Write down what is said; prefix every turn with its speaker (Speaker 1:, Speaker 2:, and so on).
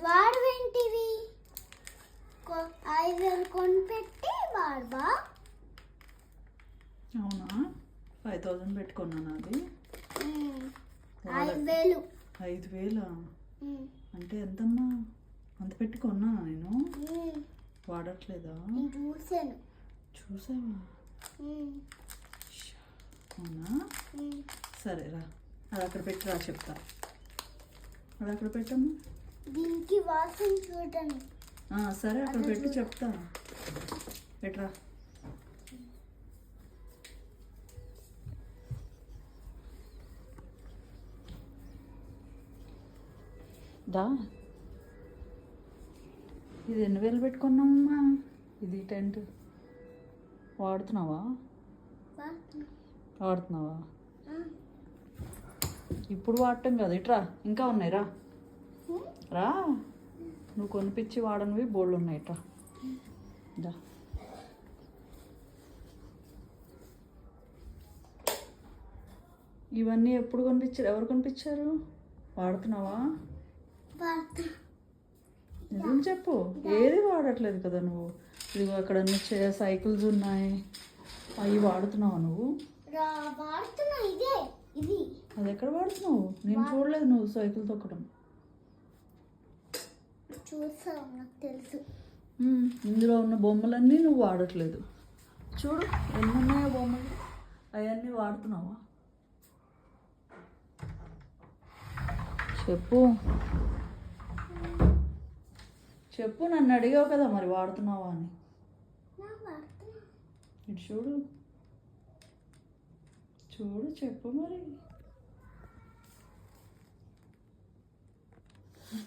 Speaker 1: వాడవేంటివి 5,000 కొనిపెట్టి వాడవా?
Speaker 2: అవునా 5,000 పెట్టుకున్నాను అది
Speaker 1: 5,000.
Speaker 2: 5,000 అంటే ఎంతమ్మా? అంత పెట్టుకున్నా నేను వాడట్లేదా?
Speaker 1: చూసాను.
Speaker 2: చూసావా? అవునా సరే రా, అది అక్కడ పెట్టిరా చెప్తా. అది అక్కడ పెట్టమ్మా.
Speaker 1: దీనికి వాసన చూడండి.
Speaker 2: సరే అక్కడ పెట్టి చెప్తా. పెట్టరా. దా, ఇది ఎన్ని వేలు పెట్టుకున్నామమ్మా? ఇది టెంట్ వాడుతున్నావా? ఇప్పుడు వాడటం కదా, ఇట్రా ఇంకా ఉన్నాయి రా. రా, నువ్వు కొనిపించి వాడనివి బోళ్ళు ఉన్నాయి. ఇట్రా దా. ఇవన్నీ ఎప్పుడు కొనిపించారు? ఎవరు కొనిపించారు? వాడుతున్నావా? నిజం చెప్పు, ఏది వాడట్లేదు కదా నువ్వు. ఇదిగో అక్కడ అన్ని సైకిల్స్ ఉన్నాయి, అవి వాడుతున్నావా నువ్వు? అది ఎక్కడ వాడుతున్నావు? నేను చూడలేదు నువ్వు సైకిల్ తొక్కడం.
Speaker 1: తెలుసు.
Speaker 2: ఇందులో ఉన్న బొమ్మలన్నీ నువ్వు వాడట్లేదు. చూడు ఎన్ని ఉన్నాయో బొమ్మలు, అవన్నీ వాడుతున్నావా? చెప్పు చెప్పు, నన్ను అడిగావు కదా మరి వాడుతున్నావా అని. ఇటు చూడు చూడు, చెప్పు మరి.